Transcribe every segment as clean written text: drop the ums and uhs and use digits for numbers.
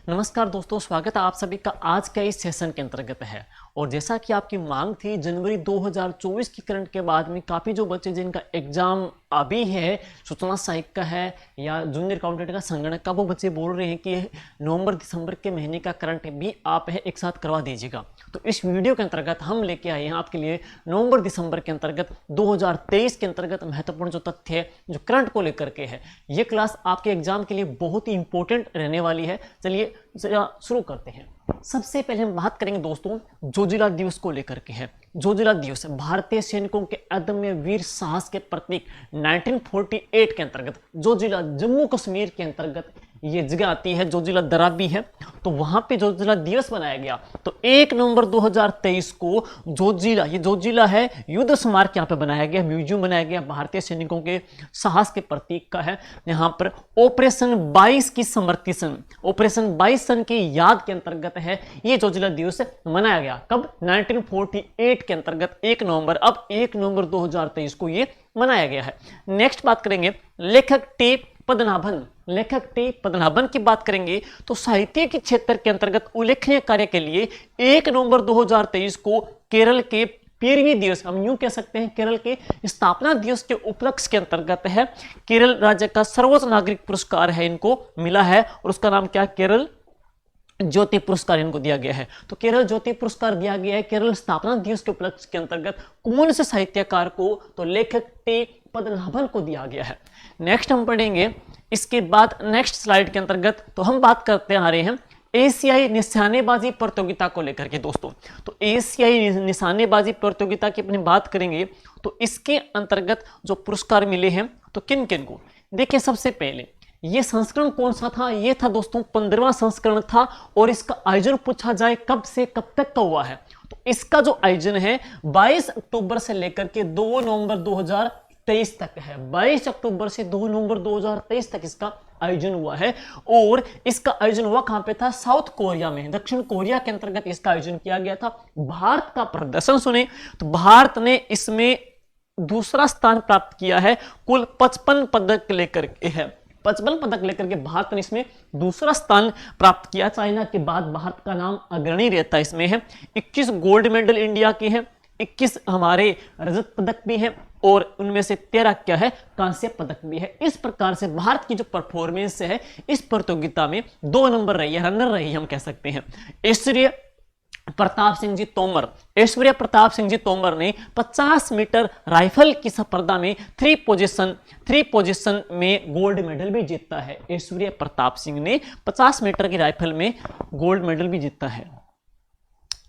नमस्कार दोस्तों, स्वागत है आप सभी का आज का इस सेशन के अंतर्गत है। और जैसा कि आपकी मांग थी, जनवरी 2024 की करंट के बाद में काफ़ी जो बच्चे जिनका एग्जाम अभी है, सूचना सहायक का है या जूनियर अकाउंटेंट का, संगणक का, वो बच्चे बोल रहे हैं कि नवंबर दिसंबर के महीने का करंट भी आप है एक साथ करवा दीजिएगा। तो इस वीडियो के अंतर्गत हम लेके आए हैं आपके लिए नवंबर दिसंबर के अंतर्गत 2023 के अंतर्गत महत्वपूर्ण जो तथ्य है जो करंट को लेकर के है। ये क्लास आपके एग्जाम के लिए बहुत ही इंपॉर्टेंट रहने वाली है। चलिए शुरू करते हैं। सबसे पहले हम बात करेंगे दोस्तों जोजिला दिवस को लेकर के है। जोजिला दिवस भारतीय सैनिकों के अदम्य वीर साहस के प्रतीक 1948 के अंतर्गत जोजिला जम्मू कश्मीर के अंतर्गत ये जगह आती है, जोजिला दराबी है, तो वहां पे जोजिला दिवस बनाया गया। तो 1 नवंबर 2023 को जोजिला, ये जोजिला है युद्ध स्मारक यहाँ पे बनाया गया, म्यूजियम बनाया गया, भारतीय सैनिकों के साहस के प्रतीक का है। यहाँ पर ऑपरेशन 22 की स्मृति सन, ऑपरेशन 22 सन की याद के अंतर्गत है ये जोजिला दिवस मनाया गया। कब? 1948 के अंतर्गत 1 नवंबर। अब 1 नवंबर 2023 को ये मनाया गया है। नेक्स्ट बात करेंगे लेखक टी पद्मनाभन। लेखक टी पद्मनाभन की बात करेंगे तो साहित्य के क्षेत्र के अंतर्गत उल्लेखनीय कार्य के लिए 1 नवंबर 2023 को केरल के 13वीं दिवस, हम यूं कह सकते हैं केरल के स्थापना दिवस के उपलक्ष्य के अंतर्गत है। केरल राज्य का सर्वोच्च नागरिक पुरस्कार है इनको मिला है और उसका नाम क्या? केरल ज्योति पुरस्कार इनको दिया गया है। तो केरल ज्योति पुरस्कार दिया गया है केरल स्थापना दिवस के उपलक्ष्य के अंतर्गत कौन से साहित्यकार को? तो लेखक टी पद्मनाभन को दिया गया है। नेक्स्ट हम पढ़ेंगे इसके बाद नेक्स्ट स्लाइड के अंतर्गत, तो हम बात करते आ रहे हैं एशियाई निशानेबाजी प्रतियोगिता को लेकर के दोस्तों। तो एशियाई निशानेबाजी प्रतियोगिता की अपनी बात करेंगे तो इसके अंतर्गत जो पुरस्कार मिले हैं तो किन किन को? देखिए, सबसे पहले ये संस्करण कौन सा था? ये था दोस्तों 15वां संस्करण था। और इसका आयोजन पूछा जाए कब से कब तक का हुआ है, तो इसका जो आयोजन है 22 अक्टूबर से लेकर के 2 नवंबर 2023 तक है। 22 अक्टूबर से 2 नवंबर 2023 तक इसका आयोजन हुआ है। और इसका आयोजन हुआ कहां पे था? साउथ कोरिया में, दक्षिण कोरिया के अंतर्गत इसका आयोजन किया गया था। भारत का प्रदर्शन सुने तो भारत ने इसमें दूसरा स्थान प्राप्त किया है। कुल 55 पदक लेकर के है, 55 पदक लेकर के भारत ने इसमें दूसरा स्थान प्राप्त किया। चाइना के बाद भारत का नाम अग्रणी रहता है इसमें है। 21 गोल्ड मेडल इंडिया के हैं, 21 हमारे रजत पदक भी हैं और उनमें से 13 क्या है? कांस्य पदक भी है। इस प्रकार से भारत की जो परफॉर्मेंस है इस प्रतियोगिता में 2 नंबर रही है, रनर रही है हम कह सकते हैं। ऐश्वर्य प्रताप सिंह जी तोमर, ऐश्वर्य प्रताप सिंह जी तोमर ने 50 मीटर राइफल की स्पर्धा में 3 पोजीशन में गोल्ड मेडल भी जीता है। ऐश्वर्य प्रताप सिंह ने 50 मीटर की राइफल में गोल्ड मेडल भी जीता है।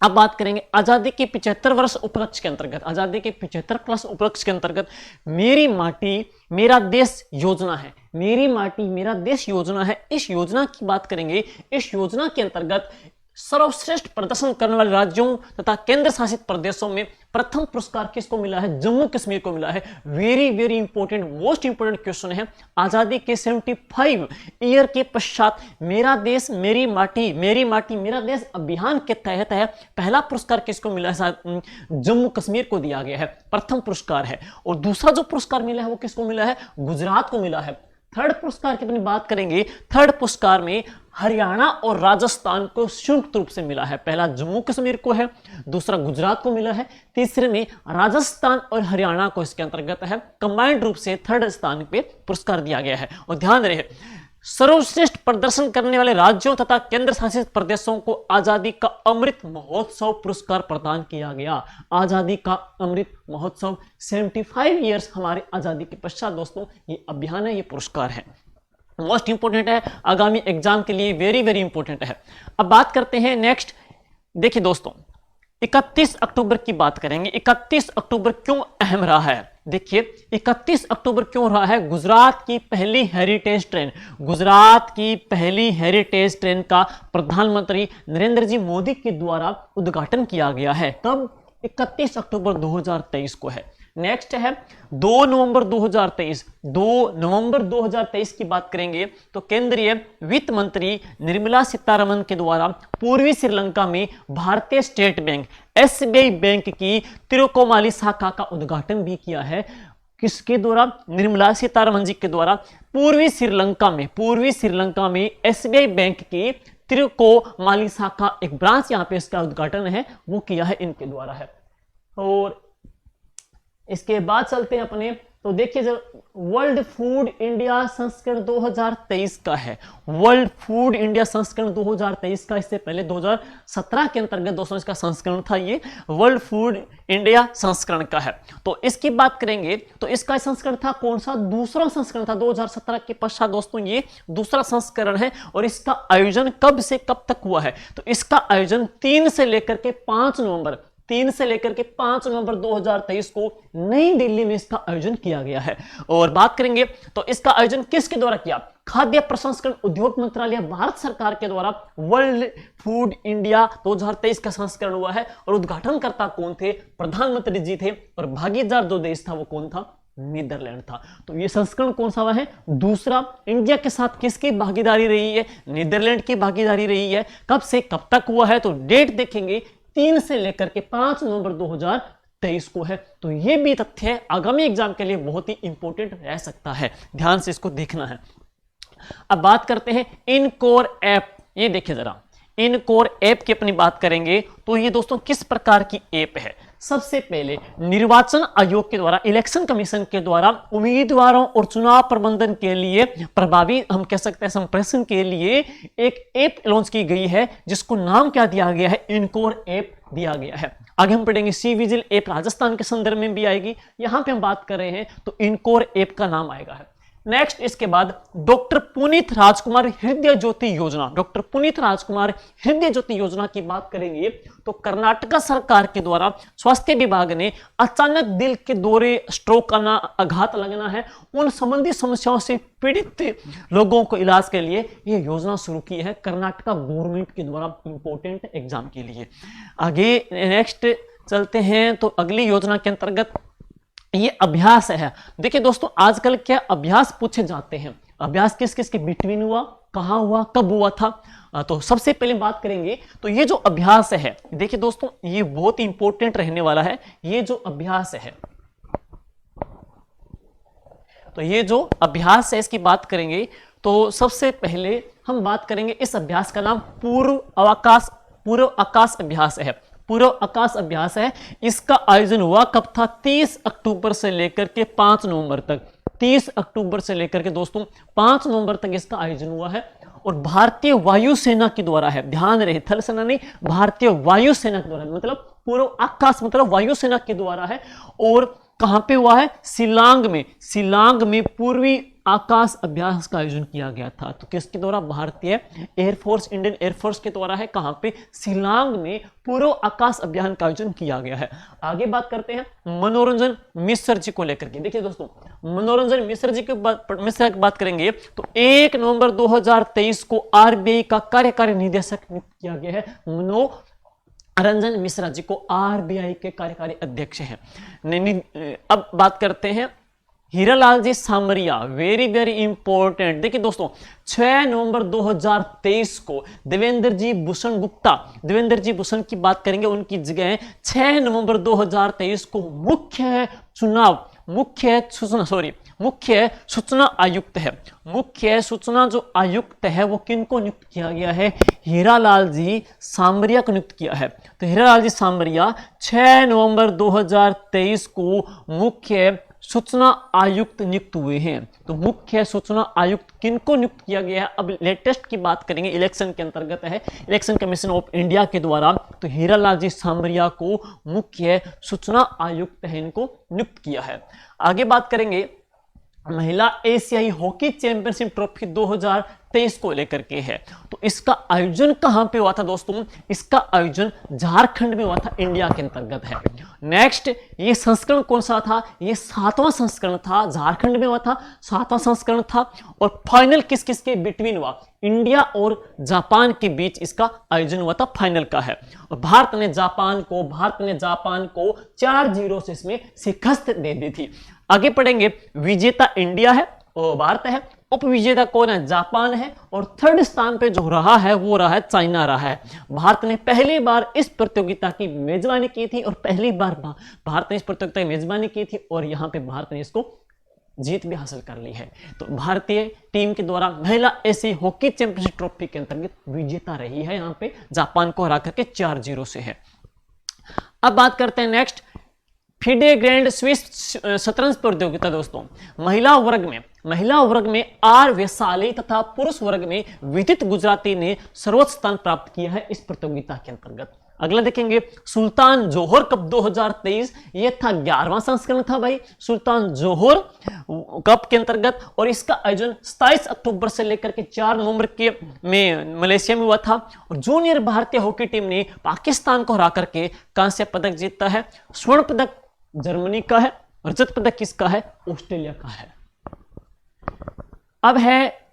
अब बात करेंगे आजादी के 75 वर्ष उपलक्ष्य के अंतर्गत। आजादी के 75 प्लस उपलक्ष्य के अंतर्गत मेरी माटी मेरा देश योजना है। मेरी माटी मेरा देश योजना है। इस योजना की बात करेंगे। इस योजना के अंतर्गत सर्वश्रेष्ठ प्रदर्शन करने वाले राज्यों तथा केंद्र शासित प्रदेशों में प्रथम पुरस्कार किसको मिला है? जम्मू कश्मीर को मिला है। Very very important, most important question है। आजादी के 75 ईयर के पश्चात मेरा देश मेरी माटी मेरा देश अभियान के तहत है पहला पुरस्कार किसको मिला है? जम्मू कश्मीर को दिया गया है, प्रथम पुरस्कार है। और दूसरा जो पुरस्कार मिला है वो किसको मिला है? गुजरात को मिला है। थर्ड पुरस्कार की अपनी बात करेंगे। थर्ड पुरस्कार में हरियाणा और राजस्थान को संयुक्त रूप से मिला है। पहला जम्मू कश्मीर को है, दूसरा गुजरात को मिला है, तीसरे में राजस्थान और हरियाणा को इसके अंतर्गत है। कंबाइंड रूप से थर्ड स्थान पे पुरस्कार दिया गया है। और ध्यान रहे, सर्वश्रेष्ठ प्रदर्शन करने वाले राज्यों तथा केंद्र शासित प्रदेशों को आजादी का अमृत महोत्सव पुरस्कार प्रदान किया गया। आजादी का अमृत महोत्सव 75 ईयर्स हमारे आजादी के पश्चात दोस्तों ये अभियान है, ये पुरस्कार है। मोस्ट इंपोर्टेंट है, आगामी एग्जाम के लिए वेरी वेरी इंपोर्टेंट है। अब बात करते हैं नेक्स्ट। देखिए दोस्तों 31 अक्टूबर की बात करेंगे। 31 अक्टूबर क्यों अहम रहा है? देखिए 31 अक्टूबर क्यों रहा है? गुजरात की पहली हेरिटेज ट्रेन, गुजरात की पहली हेरिटेज ट्रेन का प्रधानमंत्री नरेंद्र जी मोदी के द्वारा उद्घाटन किया गया है। कब? 31 अक्टूबर 2023 को है। नेक्स्ट है 2 नवंबर 2023। 2 नवंबर 2023 की बात करेंगे तो केंद्रीय वित्त मंत्री निर्मला सीतारमण के द्वारा पूर्वी श्रीलंका में भारतीय स्टेट बैंक एसबीआई बैंक की तिरुकोमाली शाखा का उद्घाटन भी किया है। किसके द्वारा? निर्मला सीतारमण जी के द्वारा पूर्वी श्रीलंका में एसबीआई बैंक की त्रिकोमाली शाखा एक ब्रांच यहाँ पे इसका उद्घाटन है वो किया है इनके द्वारा है। और इसके बाद चलते हैं अपने, तो देखिए जब वर्ल्ड फूड इंडिया संस्करण 2023 का है, वर्ल्ड फूड इंडिया संस्करण 2023 का, इससे पहले 2017 के अंतर्गत दोस्तों इसका संस्करण था, ये वर्ल्ड फूड इंडिया संस्करण का है। तो इसकी बात करेंगे तो इसका संस्करण था कौन सा, दूसरा संस्करण था 2017 के पश्चात दोस्तों ये दूसरा संस्करण है। और इसका आयोजन कब से कब तक हुआ है, तो इसका आयोजन 3 से लेकर के 5 नवंबर 2023 को नई दिल्ली में इसका आयोजन किया गया है। और बात करेंगे तो इसका आयोजन किसके द्वारा किया, खाद्य प्रसंस्करण उद्योग मंत्रालय भारत सरकार के द्वारा वर्ल्ड फूड इंडिया 2023 का संस्करण हुआ है। और उद्घाटनकर्ता कौन थे, प्रधानमंत्री जी थे। और भागीदार जो देश था वो कौन था, नीदरलैंड था। तो ये संस्करण कौन सा हुआ है, दूसरा। इंडिया के साथ किसकी भागीदारी रही है, नीदरलैंड की भागीदारी रही है। कब से कब तक हुआ है, तो डेट देखेंगे 3 से लेकर के 5 नवंबर 2023 को है। तो ये भी तथ्य है, आगामी एग्जाम के लिए बहुत ही इंपॉर्टेंट रह सकता है, ध्यान से इसको देखना है। अब बात करते हैं इनकोर ऐप, ये देखिए जरा, इनकोर ऐप की अपनी बात करेंगे तो ये दोस्तों किस प्रकार की ऐप है। सबसे पहले निर्वाचन आयोग के द्वारा, इलेक्शन कमीशन के द्वारा उम्मीदवारों और चुनाव प्रबंधन के लिए प्रभावी, हम कह सकते हैं संप्रेषण के लिए एक ऐप लॉन्च की गई है जिसको नाम क्या दिया गया है, इनकोर ऐप दिया गया है। आगे हम पढ़ेंगे सी विजिल ऐप राजस्थान के संदर्भ में भी आएगी, यहां पे हम बात कर रहे हैं तो इनकोर ऐप का नाम आएगा है। नेक्स्ट इसके बाद डॉक्टर पुनीत राजकुमार हृदय ज्योति योजना, डॉक्टर पुनीत राजकुमार हृदय ज्योति योजना की बात करेंगे तो कर्नाटक सरकार के द्वारा स्वास्थ्य विभाग ने अचानक दिल के दौरे, स्ट्रोक आना, आघात लगना है, उन संबंधी समस्याओं से पीड़ित लोगों को इलाज के लिए यह योजना शुरू की है कर्नाटक गवर्नमेंट के द्वारा, इंपॉर्टेंट एग्जाम के लिए। आगे नेक्स्ट चलते हैं तो अगली योजना के अंतर्गत ये अभ्यास है। देखिए दोस्तों आजकल क्या अभ्यास पूछे जाते हैं, अभ्यास किस किस के बिटवीन हुआ, कहां हुआ, कब हुआ था। तो सबसे पहले बात करेंगे तो ये जो अभ्यास है, देखिए दोस्तों ये बहुत इंपॉर्टेंट रहने वाला है। ये जो अभ्यास है, तो ये जो अभ्यास है इसकी बात करेंगे तो सबसे पहले हम बात करेंगे इस अभ्यास का नाम पूर्व आकाश अभ्यास है। पूर्व आकाश अभ्यास है। इसका आयोजन हुआ कब था, 30 अक्टूबर से लेकर के 5 नवंबर तक, 30 अक्टूबर से लेकर के दोस्तों 5 नवंबर तक इसका आयोजन हुआ है। और भारतीय वायुसेना के द्वारा है, ध्यान रहे थल सेना नहीं, भारतीय वायुसेना के द्वारा, मतलब पूर्व आकाश मतलब वायुसेना के द्वारा है। और कहां पे हुआ है, शिलांग में पूर्वी आकाश अभ्यास का आयोजन किया गया था। तो किसके द्वारा, भारतीय एयरफोर्स, इंडियन एयरफोर्स के द्वारा है। कहां पे, शिलांग में पूर्व आकाश अभियान का आयोजन किया गया है। आगे बात करते हैं मनोरंजन मिश्र जी को लेकर के। देखिए दोस्तों मनोरंजन मिश्र जी की बात करेंगे तो 1 नवंबर 2023 को आरबीआई का कार्यकारी निदेशक नियुक्त किया गया है। मनोरंजन मिश्रा जी को आरबीआई के कार्यकारी अध्यक्ष हैं। अब बात करते हैं हीरालाल जी सामरिया, वेरी वेरी इंपॉर्टेंट। देखिए दोस्तों 6 नवंबर 2023 को देवेंद्र जी भूषण की बात करेंगे, उनकी जगह 6 नवंबर 2023 को मुख्य सूचना आयुक्त है। मुख्य सूचना जो आयुक्त है वो किनको नियुक्त किया गया है, हीरालाल जी सामरिया को नियुक्त किया है। तो हीरालाल जी सामरिया 6 नवंबर 2023 को मुख्य सूचना आयुक्त नियुक्त हुए हैं। तो मुख्य सूचना आयुक्त किनको नियुक्त किया गया है, अब लेटेस्ट की बात करेंगे, इलेक्शन के अंतर्गत है, इलेक्शन कमीशन ऑफ इंडिया के द्वारा। तो हीरालाल जी सामरिया को मुख्य सूचना आयुक्त है, इनको नियुक्त किया है। आगे बात करेंगे महिला एशियाई हॉकी चैंपियनशिप ट्रॉफी 2023 को लेकर के है। तो इसका आयोजन कहां पे हुआ था दोस्तों, इसका आयोजन झारखंड में हुआ था, इंडिया के अंतर्गत है। नेक्स्ट ये संस्करण कौन सा था, ये 7वां संस्करण था, झारखंड में हुआ था, 7वां संस्करण था। और फाइनल किस किस के बिटवीन हुआ, इंडिया और जापान के बीच इसका आयोजन हुआ था, फाइनल का है। और भारत ने जापान को 4-0 से इसमें शिकस्त दे दी थी। आगे पढ़ेंगे विजेता इंडिया है और भारत है, उप विजेता कौन है, जापान है। और थर्ड स्थान पे जो रहा है वो रहा है चाइना रहा है। भारत ने पहली बार इस प्रतियोगिता की मेजबानी की थी और पहली बार भारत ने इस प्रतियोगिता की मेजबानी की थी और यहां पे भारत ने इसको जीत भी हासिल कर ली है। तो भारतीय टीम के द्वारा महिला एशियाई हॉकी चैंपियनशिप ट्रॉफी के अंतर्गत विजेता रही है, यहाँ पे जापान को हरा करके 4-0 से है। अब बात करते हैं नेक्स्ट फिडे ग्रैंड स्विस शतरंज प्रतियोगिता। दोस्तों महिला वर्ग में आर वैशाली तथा पुरुष वर्ग में विदित गुजराती ने सर्वोच्च स्थान प्राप्त किया है इस प्रतियोगिता के अंतर्गत। अगला देखेंगे सुल्तान जोहर कप 2023, ये था 11वां संस्करण था भाई सुल्तान जोहर कप के अंतर्गत, और इसका आयोजन 27 अक्टूबर से लेकर के 4 नवंबर के में मलेशिया में हुआ था। और जूनियर भारतीय हॉकी टीम ने पाकिस्तान को हरा करके कांस्य पदक जीता है। स्वर्ण पदक जर्मनी का है, रजत पदक किसका है? ऑस्ट्रेलिया का है। अब है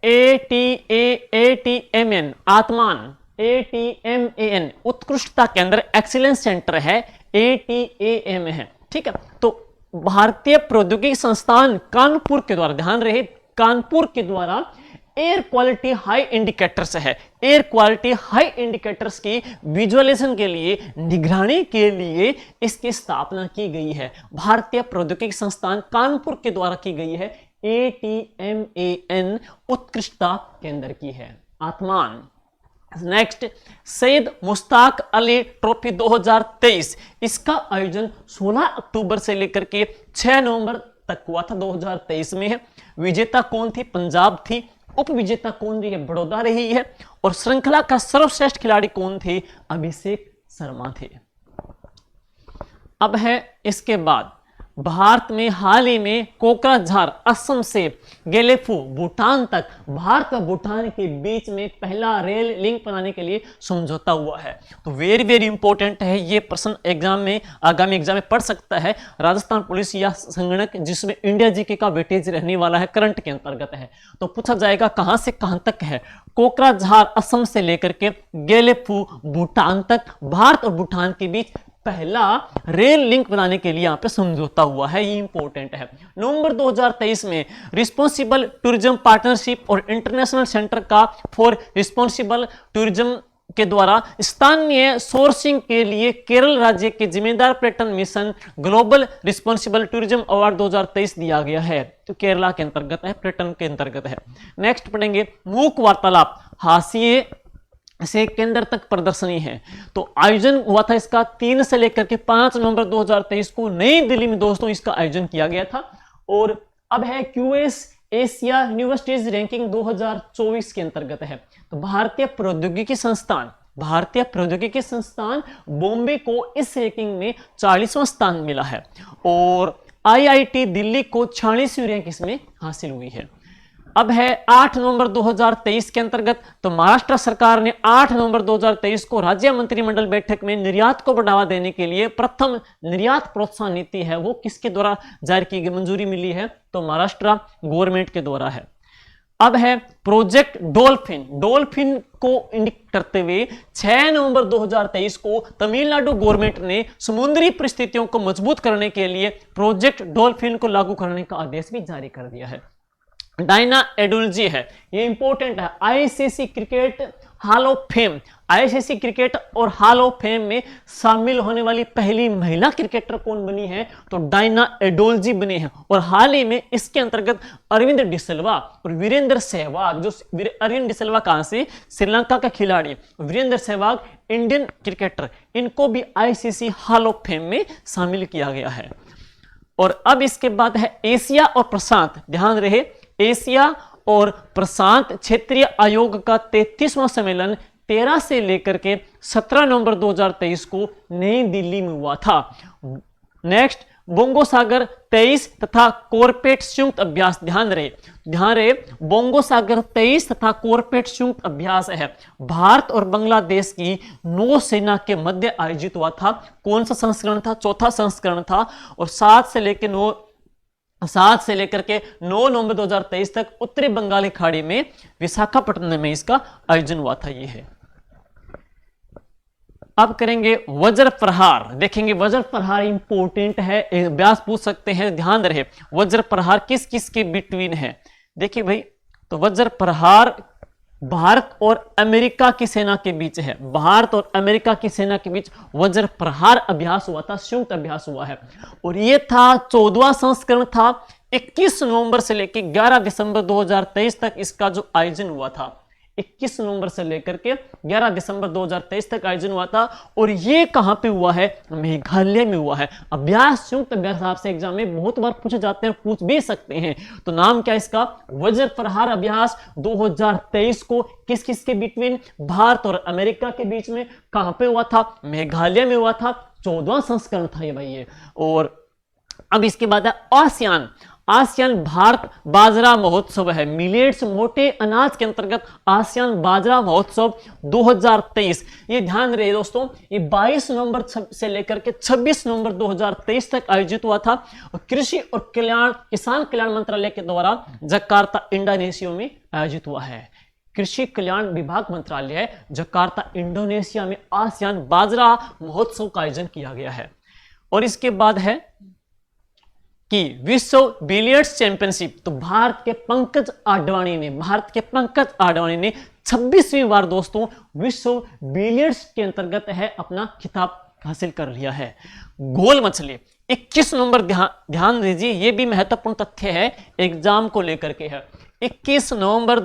ATMAN आत्मान, ATMAN उत्कृष्टता केंद्र एक्सीलेंस सेंटर है, ATAM है, ठीक है। तो भारतीय प्रौद्योगिकी संस्थान कानपुर के द्वारा, ध्यान रहे कानपुर के द्वारा एयर क्वालिटी हाई इंडिकेटर्स है, एयर क्वालिटी हाई इंडिकेटर्स की विजुअलाइजेशन के लिए, निगरानी के लिए इसकी स्थापना की गई है। भारतीय प्रौद्योगिकी संस्थान कानपुर के द्वारा की गई है। ATMAN उत्कृष्टता केंद्र की है आत्मान। नेक्स्ट सैयद मुश्ताक अली ट्रॉफी 2023, इसका आयोजन 16 अक्टूबर से लेकर के 6 नवंबर तक हुआ था 2023 में है। विजेता कौन थी? पंजाब थी। उप विजेता कौन रही है? बड़ौदा रही है। और श्रृंखला का सर्वश्रेष्ठ खिलाड़ी कौन थे? अभिषेक शर्मा थे। अब है इसके बाद भारत में हाल ही में कोकराझार असम से गेलेफू भूटान तक भारत और भूटान के बीच में पहला रेल लिंक बनाने के लिए समझौता हुआ है। तो वेरी वेरी इंपॉर्टेंट है ये प्रश्न, एग्जाम में आगामी एग्जाम में पढ़ सकता है। राजस्थान पुलिस या संगणक जिसमें इंडिया जीके का वेटेज रहने वाला है, करंट के अंतर्गत है, तो पूछा जाएगा कहां से कहां तक है। कोकराझार असम से लेकर के गेलेफू भूटान तक भारत और भूटान के बीच पहला रेल लिंक बनाने के लिए यहां पे समझौता हुआ है, ये इंपॉर्टेंट है। नवंबर 2023 में रिस्पॉन्सिबल टूरिज्म पार्टनरशिप और इंटरनेशनल सेंटर का फॉर रिस्पॉन्सिबल टूरिज्म के द्वारा स्थानीय सोर्सिंग के लिए केरल राज्य के जिम्मेदार पर्यटन mission global responsible tourism award 2023 दिया गया है। तो केरला के अंतर्गत है, पर्यटन के अंतर्गत है। नेक्स्ट पढ़ेंगे मूक वार्तालाप हाशिए से केंद्र तक प्रदर्शनी है। तो आयोजन हुआ था इसका 3 से लेकर के 5 नवंबर 2023 को नई दिल्ली में दोस्तों इसका आयोजन किया गया था। और अब है क्यूएस एशिया यूनिवर्सिटीज रैंकिंग 2024 के अंतर्गत है। तो भारतीय प्रौद्योगिकी संस्थान बॉम्बे को इस रैंकिंग में 40वां स्थान मिला है। और आईआईटी दिल्ली को 46वीं रैंक इसमें हासिल हुई है। अब है 8 नवंबर 2023 के अंतर्गत, तो महाराष्ट्र सरकार ने 8 नवंबर 2023 को राज्य मंत्रिमंडल बैठक में निर्यात को बढ़ावा देने के लिए प्रथम निर्यात प्रोत्साहन नीति है वो किसके द्वारा जारी की गई, मंजूरी मिली है? तो महाराष्ट्र गवर्नमेंट के द्वारा है। अब है प्रोजेक्ट डॉल्फिन को इंडिकेट करते हुए 6 नवंबर 2023 को तमिलनाडु गवर्नमेंट ने समुद्री परिस्थितियों को मजबूत करने के लिए प्रोजेक्ट डॉल्फिन को लागू करने का आदेश भी जारी कर दिया है। डायना एडुल्जी है, ये इंपॉर्टेंट है। ICC cricket hall of fame, ICC cricket और हॉल ऑफ फेम में शामिल होने वाली पहली महिला क्रिकेटर कौन बनी है? तो डायना एडुल्जी बनी है। और हाल ही में इसके अंतर्गत अरविंद डिसिल्वा और वीरेंद्र सहवाग, जो अरविंद डिसिल्वा कहां से? श्रीलंका का खिलाड़ी, वीरेंद्र सहवाग इंडियन क्रिकेटर, इनको भी आईसीसी हॉल ऑफ फेम में शामिल किया गया है। और अब इसके बाद है एशिया और प्रशांत, ध्यान रहे एशिया और प्रशांत क्षेत्रीय आयोग का 33वां सम्मेलन 13 से लेकर के 17 नवंबर 2023 को नई दिल्ली में हुआ था। नेक्स्ट बोंगो सागर 23 तथा कॉर्पेट संयुक्त अभ्यास, ध्यान रहे बोंगो सागर 23 तथा कॉर्पेट संयुक्त अभ्यास है भारत और बांग्लादेश की नौसेना के मध्य आयोजित हुआ था। कौन सा संस्करण था? चौथा संस्करण था। और 7 से लेकर के 9 नवंबर 2023 तक उत्तरी बंगाली खाड़ी में विशाखापट्टनम में इसका आयोजन हुआ था। ये है। अब करेंगे वज्र प्रहार, देखेंगे वज्र प्रहार इंपॉर्टेंट है, अभ्यास पूछ सकते हैं, ध्यान रहे वज्र प्रहार किस किस के बिटवीन है। देखिए भाई, तो वज्र प्रहार भारत और अमेरिका की सेना के बीच है, भारत और अमेरिका की सेना के बीच वज्र प्रहार अभ्यास हुआ था, संयुक्त अभ्यास हुआ है। और ये था 14वां संस्करण था, 21 नवंबर से लेकर 11 दिसंबर 2023 तक इसका जो आयोजन हुआ था, 21 नवंबर से लेकर के 11 दिसंबर 2023 तक आयोजन हुआ था। और ये कहां पे हुआ है? मेघालय में हुआ है। अभ्यास, संयुक्त अभ्यास आपसे एग्जाम में बहुत बार पूछे जाते हैं, पूछ भी सकते हैं। तो नाम क्या है इसका? वज्र प्रहार अभ्यास 2023 को किस किस के बिटवीन? भारत और अमेरिका के बीच में। कहां पे हुआ था? मेघालय में हुआ था। 14वां संस्करण था ये भाई ये। और अब इसके बाद है आसियान। आसियान भारत बाजरा महोत्सव है। मिलेट्स, मोटे अनाज के अंतर्गत आसियान बाजरा महोत्सव 2023। ये ध्यान रहे दोस्तों, ये 22 नवंबर से लेकर के 26 नवंबर 2023 तक आयोजित हुआ था। कृषि और किसान कल्याण मंत्रालय के द्वारा जकार्ता, इंडोनेशिया में आयोजित हुआ है। कृषि कल्याण विभाग मंत्रालय जकार्ता, इंडोनेशिया में आसियान बाजरा महोत्सव का आयोजन किया गया है। और इसके बाद है कि विश्व बिलियर्ड्स चैंपियनशिप। तो भारत के पंकज आडवाणी ने 26वीं बार दोस्तों विश्व बिलियर्ड्स के अंतर्गत है अपना खिताब हासिल कर लिया है। गोल मछली 21 नवंबर, ध्यान दीजिए, ये भी महत्वपूर्ण तथ्य है, एग्जाम को लेकर के है। 21 नवंबर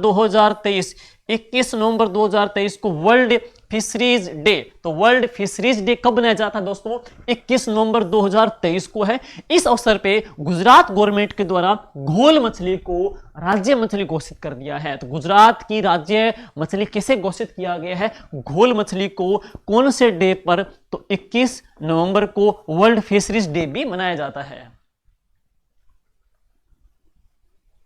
2023 को वर्ल्ड फिशरीज डे। तो वर्ल्ड फिशरीज डे कब मनाया जाता है दोस्तों? 21 नवंबर 2023 को है। इस अवसर पे गुजरात गवर्नमेंट के द्वारा घोल मछली को राज्य मछली घोषित कर दिया है। तो गुजरात की राज्य मछली किसे घोषित किया गया है? घोल मछली को। कौन से डे पर? तो 21 नवंबर को वर्ल्ड फिशरीज डे भी मनाया जाता है।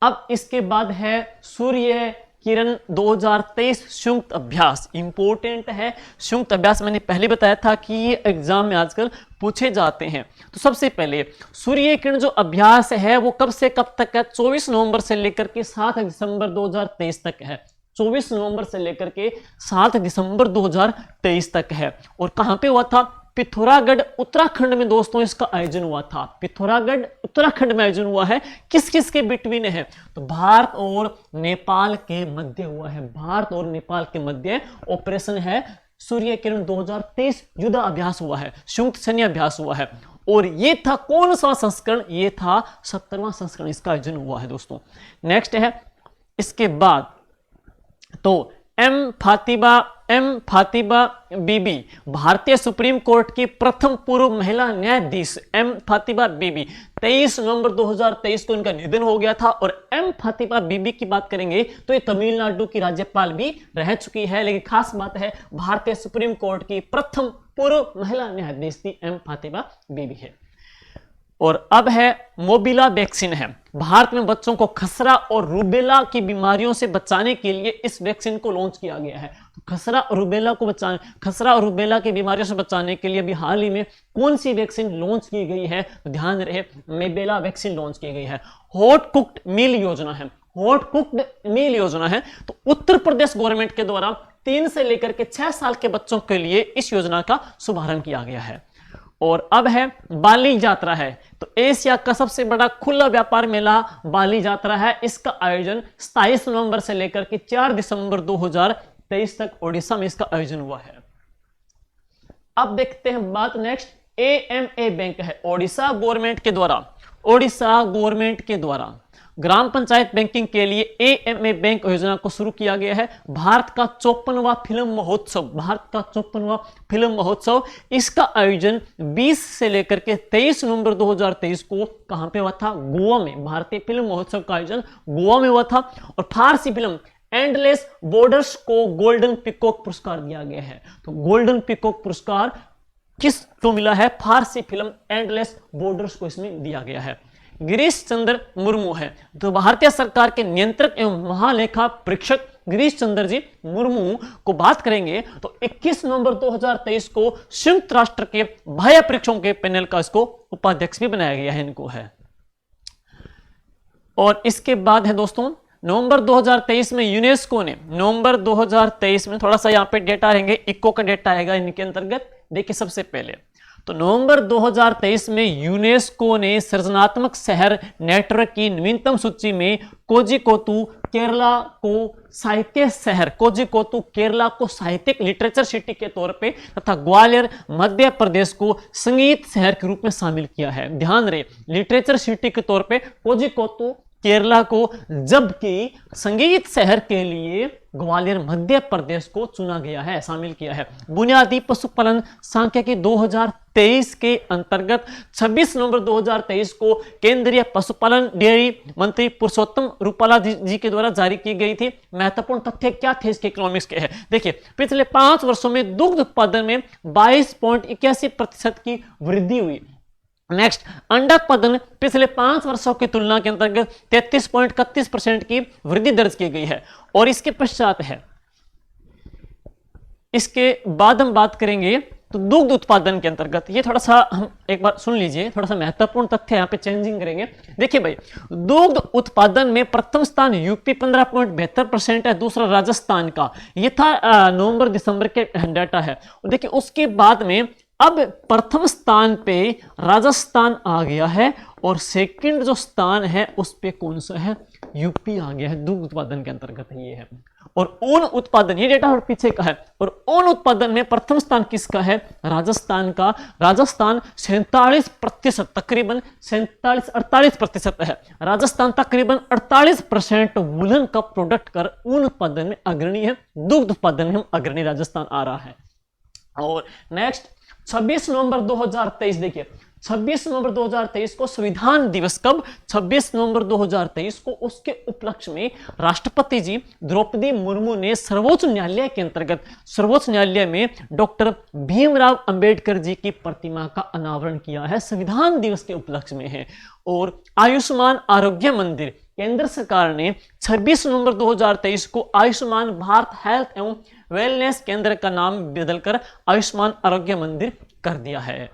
अब इसके बाद है सूर्य किरण 2023 संयुक्त अभ्यास। इंपॉर्टेंट है संयुक्त अभ्यास, मैंने पहले बताया था कि ये एग्जाम में आजकल पूछे जाते हैं। तो सबसे पहले सूर्य किरण जो अभ्यास है वो कब से कब तक है? 24 नवंबर से लेकर के 7 दिसंबर 2023 तक है। 24 नवंबर से लेकर के 7 दिसंबर 2023 तक है। और कहां पे हुआ था? पिथौरागढ़ उत्तराखंड में दोस्तों इसका आयोजन हुआ था। पिथौरागढ़ उत्तराखंड में आयोजन हुआ है। किस किस के बिटवीन है? तो भारत और नेपाल के मध्य हुआ है। भारत और नेपाल के मध्य ऑपरेशन है सूर्य किरण 2023 युद्ध अभ्यास हुआ है, संयुक्त सैन्य अभ्यास हुआ है। और ये था कौन सा संस्करण? ये था 70वां संस्करण, इसका आयोजन हुआ है दोस्तों। नेक्स्ट है इसके बाद तो एम फातिमा बीबी, भारतीय सुप्रीम कोर्ट की प्रथम पूर्व महिला न्यायाधीश एम फातिमा बीबी। 23 नवंबर 2023 को इनका निधन हो गया था। और एम फातिमा बीबी की बात करेंगे तो ये तमिलनाडु की राज्यपाल भी रह चुकी है, लेकिन खास बात है भारतीय सुप्रीम कोर्ट की प्रथम पूर्व महिला न्यायाधीश थी एम फातिमा बीबी है। और अब है मोबिला वैक्सीन है। भारत में बच्चों को खसरा और रूबेला की बीमारियों से बचाने के लिए इस वैक्सीन को लॉन्च किया गया है। तो खसरा और रूबेला की बीमारियों से बचाने के लिए अभी हाल ही में कौन सी वैक्सीन लॉन्च की गई है? तो ध्यान रहे, मेबेला वैक्सीन लॉन्च की गई है। हॉट कुक्ड मील योजना है। तो उत्तर प्रदेश गवर्नमेंट के द्वारा 3 से लेकर के 6 साल के बच्चों के लिए इस योजना का शुभारंभ किया गया है। और अब है बाली यात्रा है। तो एशिया का सबसे बड़ा खुला व्यापार मेला बाली यात्रा है। इसका आयोजन 27 नवंबर से लेकर के 4 दिसंबर 2023 तक ओडिशा में इसका आयोजन हुआ है। अब देखते हैं बात नेक्स्ट AMA बैंक है। ओडिशा गवर्नमेंट के द्वारा ग्राम पंचायत बैंकिंग के लिए AMA बैंक योजना को शुरू किया गया है। भारत का 54वां फिल्म महोत्सव, इसका आयोजन 20 से लेकर के 23 नवंबर 2023 को कहां पे हुआ था? गोवा में। भारतीय फिल्म महोत्सव का आयोजन गोवा में हुआ था। और फारसी फिल्म एंडलेस बॉर्डर्स को गोल्डन पिकॉक पुरस्कार दिया गया है। तो गोल्डन पिकॉक पुरस्कार किसको मिला है? फारसी फिल्म एंडलेस बॉर्डर्स को इसमें दिया गया है। गिरीश चंद्र मुर्मू है। तो भारतीय सरकार के नियंत्रक एवं महालेखा परीक्षक गिरीश चंद्र जी मुर्मू को बात करेंगे तो 21 नवंबर 2023 को संयुक्त राष्ट्र के बाह्य परीक्षकों के पैनल का इसको उपाध्यक्ष भी बनाया गया है, इनको है। और इसके बाद है दोस्तों नवंबर 2023 में यूनेस्को ने, नवंबर 2023 में थोड़ा सा यहाँ पे डेटा रहेंगे, इको का डेटा आएगा इनके अंतर्गत। देखिए सबसे पहले तो नवंबर 2023 में यूनेस्को ने सृजनात्मक शहर नेटवर्क की नवीनतम सूची में कोझिकोड केरला को साहित्य शहर, कोझिकोड केरला को साहित्यिक लिटरेचर सिटी के तौर पे तथा ग्वालियर मध्य प्रदेश को संगीत शहर के रूप में शामिल किया है। ध्यान रहे, लिटरेचर सिटी के तौर पे कोझिकोड केरला को, जबकि संगीत शहर के लिए ग्वालियर मध्य प्रदेश को चुना गया है, शामिल किया है। बुनियादी पशुपालन सांख्यिकी 2023 के अंतर्गत 26 नवंबर 2023 को केंद्रीय पशुपालन डेयरी मंत्री पुरुषोत्तम रूपाला जी के द्वारा जारी की गई थी। महत्वपूर्ण तथ्य क्या थे इसके इकोनॉमिक्स के है, देखिए पिछले 5 वर्षों में दुग्ध उत्पादन में 22.81% की वृद्धि हुई। नेक्स्ट, अंडा उत्पादन पिछले 5 वर्षों की तुलना के अंतर्गत 33.31% की वृद्धि दर्ज की गई है। और इसके पश्चात है, इसके बाद हम बात करेंगे तो दुग्ध उत्पादन के अंतर्गत, ये थोड़ा सा हम एक बार सुन लीजिए, थोड़ा सा महत्वपूर्ण तथ्य यहाँ पे चेंजिंग करेंगे। देखिए भाई, दुग्ध उत्पादन में प्रथम स्थान यूपी 15.72% है, दूसरा राजस्थान का, ये था नवंबर दिसंबर के डाटा है। देखिए उसके बाद में अब प्रथम स्थान पे राजस्थान आ गया है और सेकंड जो स्थान है उस पे कौन सा है, यूपी आ गया है दुग्ध उत्पादन के अंतर्गत ये है। और ऊन उत्पादन, ये डेटा और पीछे का है, और ऊन उत्पादन में प्रथम स्थान किसका है, राजस्थान का। राजस्थान 47%, तकरीबन 47-48% है। राजस्थान तकरीबन 48% वूलन का प्रोडक्ट कर ऊन उत्पादन में अग्रणी है, दुग्ध उत्पादन में हम अग्रणी राजस्थान आ रहा है। और नेक्स्ट 26 नवंबर 2023, देखिए 26 नवंबर 2023 को संविधान दिवस, कब, 26 नवंबर 2023 को, उसके उपलक्ष्य में राष्ट्रपति जी द्रौपदी मुर्मू ने सर्वोच्च न्यायालय के अंतर्गत, सर्वोच्च न्यायालय में डॉक्टर भीमराव अंबेडकर जी की प्रतिमा का अनावरण किया है, संविधान दिवस के उपलक्ष्य में है। और आयुष्मान आरोग्य मंदिर, केंद्र सरकार ने 26 नवंबर 2023 को आयुष्मान भारत हेल्थ एवं वेलनेस केंद्र का नाम बदलकर आयुष्मान आरोग्य मंदिर कर दिया है।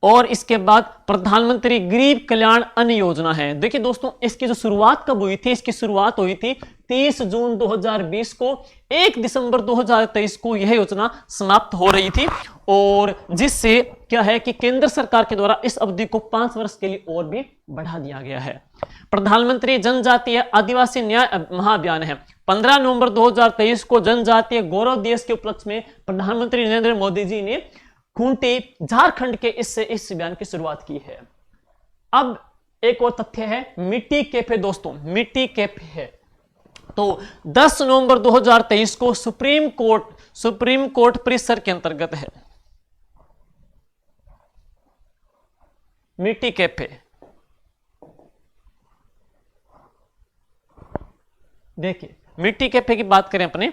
और इसके बाद प्रधानमंत्री गरीब कल्याण अन्न योजना है। देखिए दोस्तों, इसकी जो शुरुआत कब हुई थी, इसकी शुरुआत हुई थी 30 जून 2020 को, 1 दिसंबर 2023 को यह योजना समाप्त हो रही थी। और जिससे क्या है कि केंद्र सरकार के द्वारा इस अवधि को 5 वर्ष के लिए और भी बढ़ा दिया गया है। प्रधानमंत्री जनजातीय आदिवासी न्याय महाअभियान है। 15 नवंबर 2023 को जनजातीय गौरव दिवस के उपलक्ष्य में प्रधानमंत्री नरेंद्र मोदी जी ने खूंटी झारखंड के इस अभियान की शुरुआत की है। अब एक और तथ्य है, मिट्टी कैफे दोस्तों, मिट्टी कैफे है। तो 10 नवंबर 2023 को सुप्रीम कोर्ट परिसर के अंतर्गत है मिट्टी कैफे। देखिए मिट्टी कैफे की बात करें अपने,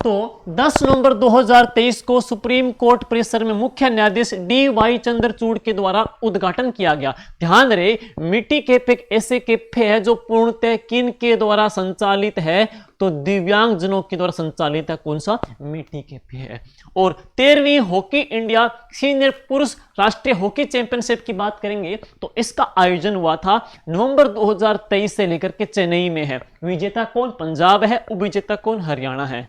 तो 10 नवंबर 2023 को सुप्रीम कोर्ट परिसर में मुख्य न्यायाधीश डी.वाई. चंद्रचूड़ के द्वारा उद्घाटन किया गया। ध्यान रहे, मिट्टी कैफे एक ऐसे कैफे है जो पूर्णतः किन के द्वारा संचालित है, तो दिव्यांग जनों के द्वारा संचालित है। कौन सा, मिट्टी कैफे है। और 13वीं हॉकी इंडिया सीनियर पुरुष राष्ट्रीय हॉकी चैंपियनशिप की बात करेंगे तो इसका आयोजन हुआ था नवंबर 2023 से लेकर के चेन्नई में है। विजेता कौन, पंजाब है, उपविजेता कौन, हरियाणा है।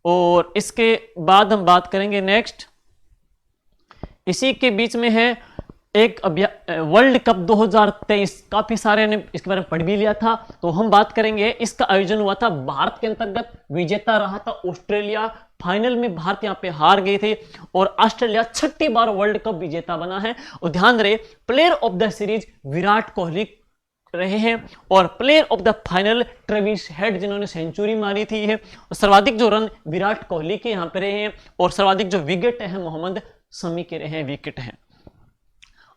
और इसके बाद हम बात करेंगे नेक्स्ट, इसी के बीच में है एक वर्ल्ड कप 2023, काफी सारे ने इसके बारे में पढ़ भी लिया था, तो हम बात करेंगे। इसका आयोजन हुआ था भारत के अंतर्गत, विजेता रहा था ऑस्ट्रेलिया, फाइनल में भारत यहां पे हार गए थे और ऑस्ट्रेलिया 6ठी बार वर्ल्ड कप विजेता बना है। और ध्यान रहे, player of the series Virat Kohli रहे हैं और player of the final Travis head, जिन्होंने सेंचुरी मारी थी है। और सर्वाधिक जो रन विराट कोहली के यहां पे रहे हैं और सर्वाधिक जो विकेट है मोहम्मद शमी के रहे हैं, विकेट हैं।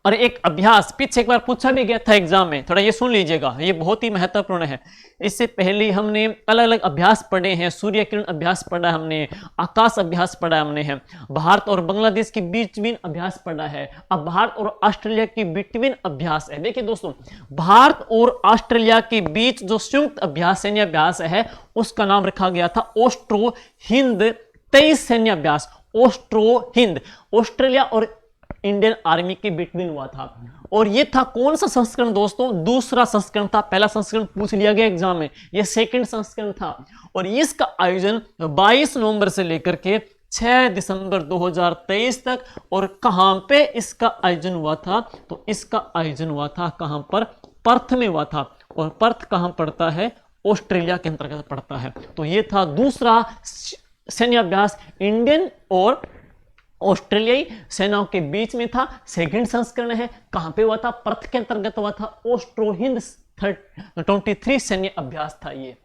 और एक अभ्यास पीछे एक बार पूछा भी गया था एग्जाम में, थोड़ा ये सुन लीजिएगा, ये बहुत ही महत्वपूर्ण है। इससे पहले हमने अलग अलग अभ्यास पढ़े हैं, सूर्य किरण अभ्यास पढ़ा हमने, आकाश अभ्यास पढ़ा हमने है, भारत और बांग्लादेश के बिटवीन अभ्यास पढ़ा है, अब भारत और ऑस्ट्रेलिया की बिटवीन अभ्यास है। देखिए दोस्तों, भारत और ऑस्ट्रेलिया के बीच जो संयुक्त अभ्यास सैन्य अभ्यास है उसका नाम रखा गया था ऑस्ट्रो हिंद 23 सैन्य अभ्यास। ऑस्ट्रो हिंद ऑस्ट्रेलिया और इंडियन आर्मी के बिटवीन हुआ था। और ये था कौन सा संस्करण दोस्तों, दूसरा संस्करण था। पहला संस्करण पूछ लिया गया एग्जाम में, ये सेकंड संस्करण था। और इसका आयोजन 22 नवंबर से लेकर के 6 दिसंबर 2023 तक। और कहां पे इसका आयोजन हुआ था, तो इसका आयोजन हुआ था कहां पर, पर्थ में हुआ था। और पर्थ कहां पड़ता है, ऑस्ट्रेलिया के अंतर्गत पड़ता है। तो ये था दूसरा सैन्य अभ्यास इंडियन और ऑस्ट्रेलियाई सेनाओं के बीच में था। सेकंड संस्करण है, कहां पे हुआ था? पर्थ के अंतर्गत हुआ था। ऑस्ट्रो हिंद 23 सैन्य अभ्यास था ये।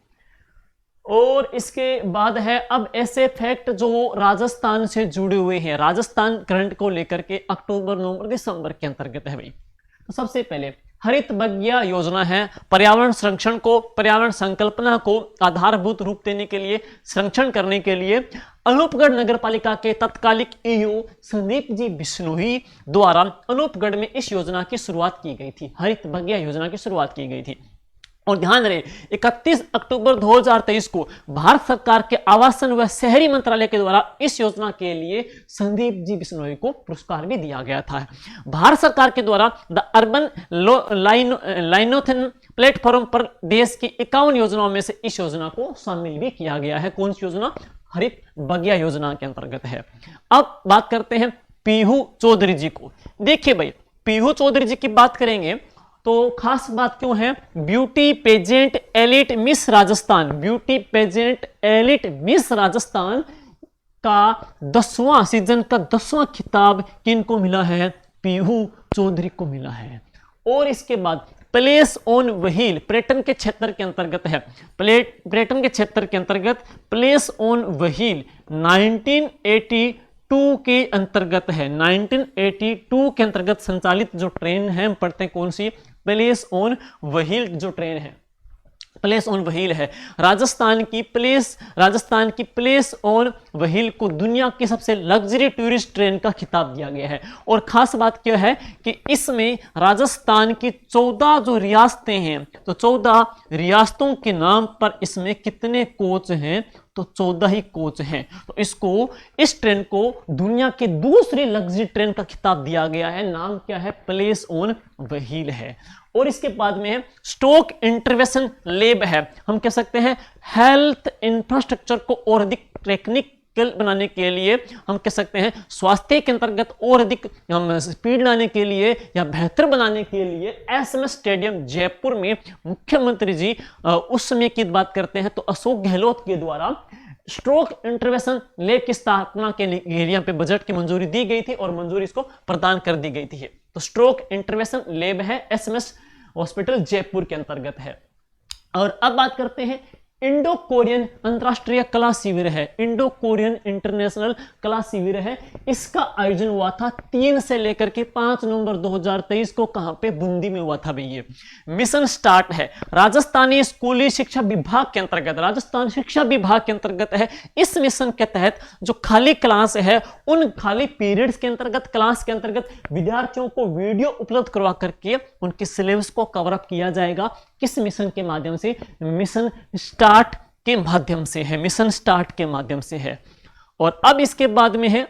और इसके बाद है अब ऐसे फैक्ट जो राजस्थान से जुड़े हुए हैं, राजस्थान करंट को लेकर के अक्टूबर नवंबर दिसंबर के अंतर्गत है भाई। तो सबसे पहले हरित बगिया योजना है, पर्यावरण संरक्षण को, पर्यावरण संकल्पना को आधारभूत रूप देने के लिए, संरक्षण करने के लिए अनूपगढ़ नगर पालिका के तत्कालिक ईओ संदीप जी बिश्नोई द्वारा अनूपगढ़ में इस योजना की शुरुआत की गई थी। हरित बगिया योजना की शुरुआत की गई थी। और ध्यान रहे 31 अक्टूबर 2023 को भारत सरकार के आवासन व शहरी मंत्रालय के द्वारा इस योजना के लिए संदीप जी बिश्नोई को पुरस्कार भी दिया गया था। भारत सरकार के द्वारा द अर्बन लाइनोथन प्लेटफॉर्म पर देश की 51 योजनाओं में से इस योजना को शामिल भी किया गया है। कौन सी योजना? हरित बगिया योजना के अंतर्गत है। अब बात करते हैं पीहू चौधरी जी को। देखिए भाई, पीहू चौधरी जी की बात करेंगे तो खास बात क्यों है? Beauty pageant elite Miss Rajasthan, beauty pageant elite Miss Rajasthan का 10वां सीजन का 10वां खिताब किनको मिला है? पीहू चौधरी को मिला है। और इसके बाद प्लेस ऑन व्हील पर्यटन के क्षेत्र के अंतर्गत है, पर्यटन के क्षेत्र के अंतर्गत प्लेस ऑन व्हील 1982 के अंतर्गत है। 1982 के अंतर्गत संचालित जो ट्रेन है, हम पढ़ते हैं कौन सी? प्लेस ऑन व्हील जो ट्रेन है, प्लेस ऑन व्हील है। राजस्थान की प्लेस ऑन व्हील को दुनिया की सबसे लग्जरी टूरिस्ट ट्रेन का खिताब दिया गया है। और खास बात क्या है कि इसमें राजस्थान की 14 जो रियासतें हैं, तो 14 रियासतों के नाम पर इसमें कितने कोच हैं? तो 14 ही कोच हैं। तो इस ट्रेन को दुनिया की दूसरी लग्जरी ट्रेन का खिताब दिया गया है। नाम क्या है? प्लेस ऑन व्हील है। और इसके बाद में है स्टॉक इंटरवेंशन लैब है। हम कह सकते हैं हेल्थ इंफ्रास्ट्रक्चर को और अधिक टेक्निकल बनाने के लिए, हम कह सकते हैं स्वास्थ्य के अंतर्गत और अधिक स्पीड लाने के लिए या बेहतर बनाने के लिए एसएमएस स्टेडियम जयपुर में मुख्यमंत्री जी उस समय की बात करते हैं तो अशोक गहलोत के द्वारा स्ट्रोक इंटरवेंशन लैब की स्थापना के लिए यहाँ पे बजट की मंजूरी दी गई थी और मंजूरी इसको प्रदान कर दी गई थी। तो स्ट्रोक इंटरवेंशन लैब है, एसएमएस हॉस्पिटल जयपुर के अंतर्गत है। और अब बात करते हैं इंडो कोरियन अंतरराष्ट्रीय कला शिविर है, इंडो कोरियन इंटरनेशनल कला शिविर है। इसका आयोजन हुआ था 3 से लेकर के 5 नवंबर 2023 को। कहां पे? बूंदी में हुआ था भैया। मिशन स्टार्ट है राजस्थानी स्कूली शिक्षा विभाग के अंतर्गत, राजस्थान शिक्षा विभाग के अंतर्गत है। इस मिशन के तहत जो खाली क्लास है, उन खाली पीरियड्स के अंतर्गत, क्लास के अंतर्गत विद्यार्थियों को वीडियो उपलब्ध करवा करके उनके सिलेबस को कवर अप किया जाएगा। किस मिशन के माध्यम से? मिशन स्टार्ट के माध्यम से है, मिशन स्टार्ट के माध्यम से है। और अब इसके बाद में है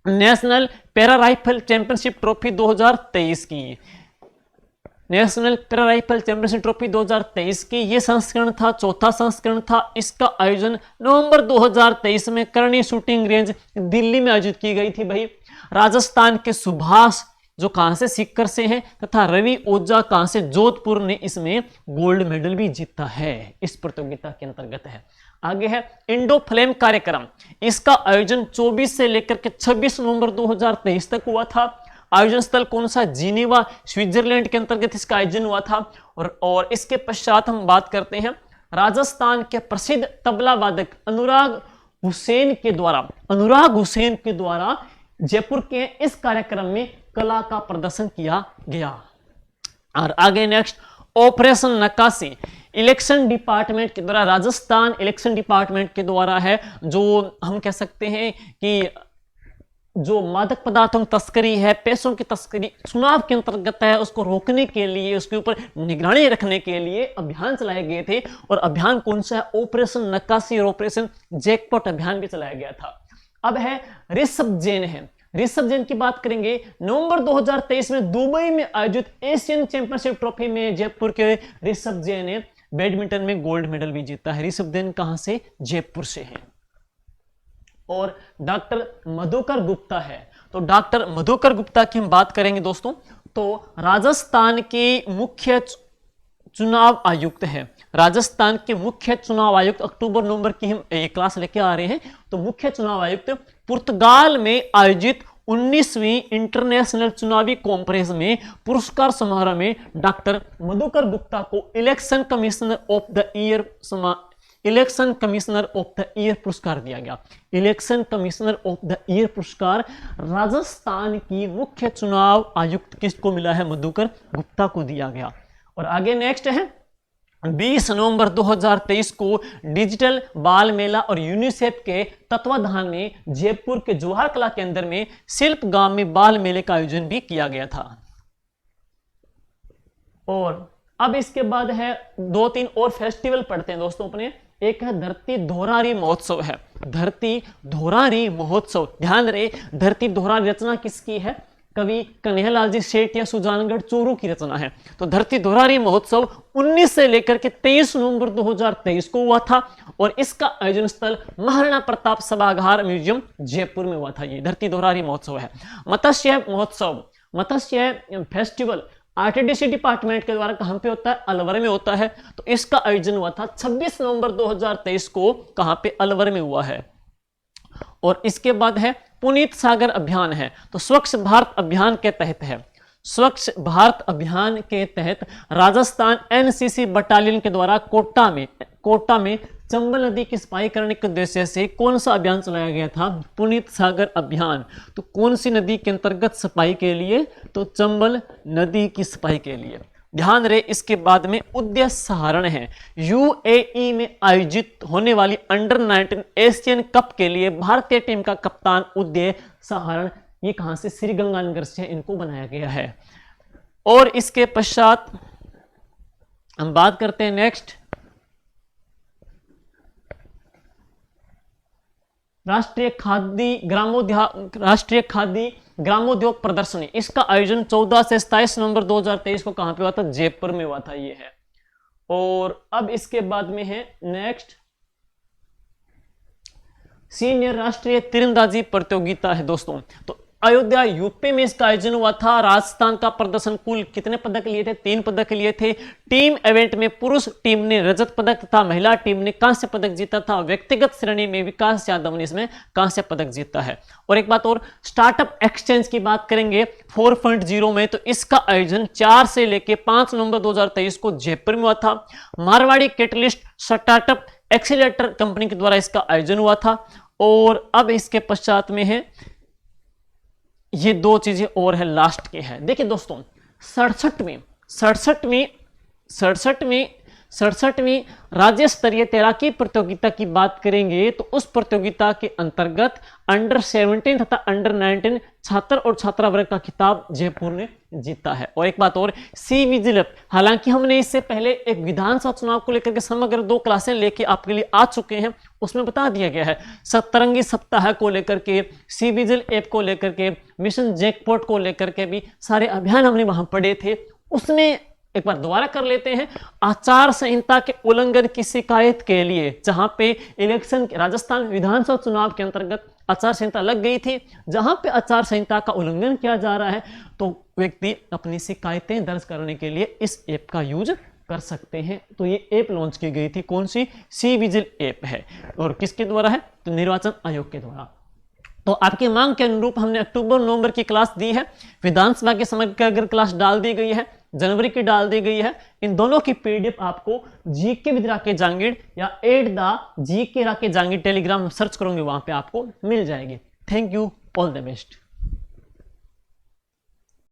national para rifle championship trophy 2023 की, national para rifle championship trophy 2023 की ये संस्करण था, चौथा संस्करण था। इसका आयोजन नवंबर 2023 में करनी शूटिंग रेंज दिल्ली में आयोजित की गई थी भाई। राजस्थान के सुभाष जो कहां से? सीकर से हैं, तथा रवि ओझा कहां से? जोधपुर ने इसमें गोल्ड मेडल भी जीता है, इस प्रतियोगिता के अंतर्गत है। आगे है इंडो फ्लेम कार्यक्रम। इसका आयोजन 24 से लेकर के 26 नवंबर 2023 तक हुआ था। आयोजन स्थल कौन सा? जिनेवा स्विट्जरलैंड के अंतर्गत इसका आयोजन हुआ था। और इसके पश्चात हम बात करते हैं राजस्थान के प्रसिद्ध तबला वादक अनुराग हुसैन के द्वारा जयपुर के इस कार्यक्रम में कला का प्रदर्शन किया गया। और आगे नेक्स्ट ऑपरेशन नक्काशी इलेक्शन डिपार्टमेंट के द्वारा, राजस्थान इलेक्शन डिपार्टमेंट के द्वारा है, जो हम कह सकते हैं कि जो मादक पदार्थों की तस्करी है, पैसों की तस्करी चुनाव के अंतर्गत है, उसको रोकने के लिए, उसके ऊपर निगरानी रखने के लिए अभियान चलाए गए थे। और अभियान कौन सा है? ऑपरेशन नक्काशी और ऑपरेशन जैकपॉट अभियान भी चलाया गया था। अब है ऋषभ जैन है, ऋषभ जैन की बात करेंगे। नवंबर 2023 में दुबई में आयोजित एशियन चैंपियनशिप ट्रॉफी में जयपुर के ऋषभ जैन ने बैडमिंटन में गोल्ड मेडल भी जीता है। ऋषभ जैन कहां से? जयपुर से हैं। और डॉक्टर मधुकर गुप्ता है, तो डॉक्टर मधुकर गुप्ता की हम बात करेंगे दोस्तों, तो राजस्थान के मुख्य चुनाव आयुक्त है। राजस्थान के मुख्य चुनाव आयुक्त, अक्टूबर नवंबर की हम क्लास लेके आ रहे हैं, तो मुख्य चुनाव आयुक्त पुर्तगाल में आयोजित 19वीं इंटरनेशनल चुनावी कॉन्फ्रेंस में पुरस्कार समारोह में डॉक्टर मधुकर गुप्ता को election commissioner of the year पुरस्कार दिया गया। Election commissioner of the year पुरस्कार राजस्थान की मुख्य चुनाव आयुक्त किसको मिला है? मधुकर गुप्ता को दिया गया। और आगे नेक्स्ट है 20 नवंबर 2023 को डिजिटल बाल मेला और यूनिसेफ के तत्वाधान में जयपुर के जवाहर कला केंद्र में शिल्प गांव में बाल मेले का आयोजन भी किया गया था। और अब इसके बाद है 2-3 और फेस्टिवल पढ़ते हैं दोस्तों अपने। एक है धरती धोरारी महोत्सव है। धरती धोरारी महोत्सव, ध्यान रहे, धरती धोरारी रचना किसकी है? कवि कन्हैयालाल जी सेठ या सुजानगढ़ चोरू की रचना है। तो धरती धोरारी महोत्सव 19 से लेकर के 23 नवंबर 2023 को हुआ था और इसका आयोजन स्थल महाराणा प्रताप सभागार म्यूजियम जयपुर में हुआ था। ये धरती धोरारी महोत्सव है। मत्स्य महोत्सव, मत्स्य फेस्टिवल आरटीडीसी डिपार्टमेंट के द्वारा कहां पे होता है? अलवर में होता है। तो इसका आयोजन हुआ था 26 नवंबर 2023 को, कहां पे? अलवर में हुआ है। और इसके बाद है पुनीत सागर अभियान है। तो स्वच्छ भारत अभियान के तहत है। स्वच्छ भारत अभियान के तहत राजस्थान एनसीसी बटालियन के द्वारा कोटा में चंबल नदी की सफाई करने के उद्देश्य से कौन सा अभियान चलाया गया था? पुनीत सागर अभियान। तो कौन सी नदी के अंतर्गत सफाई के लिए? तो चंबल नदी की सफाई के लिए। ध्यान रहे, इसके बाद में उदय सहारण है। यूएई में आयोजित होने वाली अंडर 19 एशियन कप के लिए भारतीय टीम का कप्तान उदय सहारण, ये कहां से? श्रीगंगानगर से इनको बनाया गया है। और इसके पश्चात हम बात करते हैं नेक्स्ट, राष्ट्रीय खादी ग्रामोद्योग प्रदर्शनी। इसका आयोजन 14 से 27 नवंबर 2023 को कहां पे हुआ था? जयपुर में हुआ था। ये है। और अब इसके बाद में है नेक्स्ट, सीनियर राष्ट्रीय तीरंदाजी प्रतियोगिता है दोस्तों। तो अयोध्या यूपी में इसका आयोजन हुआ था। राजस्थान का प्रदर्शन कुल कितने पदक लिए थे? 3 पदक लिए थे। टीम इवेंट में पुरुष टीम ने रजत पदक तथा महिला टीम ने कांस्य पदक जीता था। व्यक्तिगत श्रेणी में विकास यादव ने इसमें कांस्य पदक जीता है। और एक बात और, स्टार्टअप एक्सचेंज की बात करेंगे 4.0 में, तो इसका आयोजन 4 से लेकर 5 नवंबर 2023 को जयपुर में हुआ था। Marwari catalyst startup accelerator company के द्वारा इसका आयोजन हुआ था। और अब इसके पश्चात में है, ये 2 चीजें और है लास्ट के हैं। देखिए दोस्तों, 67वीं राज्य स्तरीय तैराकी प्रतियोगिता की बात करेंगे तो उस प्रतियोगिता के अंतर्गत अंडर 17 तथा अंडर 19 छात्र और छात्रा वर्ग का खिताब जयपुर ने जीता है। और एक बात और, सी विजिल, हालांकि हमने इससे पहले एक विधानसभा चुनाव को लेकर के समग्र 2 क्लासें लेके आपके लिए आ चुके हैं, उसमें बता दिया गया है। सतरंगी सप्ताह को लेकर के, सी विजिल ऐप को लेकर के, मिशन जैकपॉट को लेकर के भी सारे अभियान हमने वहां पढ़े थे। उसमें एक बार दोबारा कर लेते हैं। आचार संहिता के उल्लंघन की शिकायत के लिए, जहां पे इलेक्शन राजस्थान विधानसभा चुनाव के अंतर्गत आचार संहिता लग गई थी, जहां पे आचार संहिता का उल्लंघन किया जा रहा है, तो व्यक्ति अपनी शिकायतें दर्ज करने के लिए इस ऐप का यूज कर सकते हैं। तो ये ऐप लॉन्च की गई थी, कौन सी? सी विजिल ऐप है। और किसके द्वारा है? तो निर्वाचन आयोग के द्वारा। तो आपकी मांग के अनुरूप हमने अक्टूबर नवंबर की क्लास दी है। विधानसभा के समग्र क्लास डाल दी गई है, जनवरी की डाल दी गई है। इन दोनों की पीडीएफ आपको जीके विद राकेश जांगीड़ या @GK Rakesh Jangid Telegram search करोगे, वहां पे आपको मिल जाएगी। Thank you, all the best.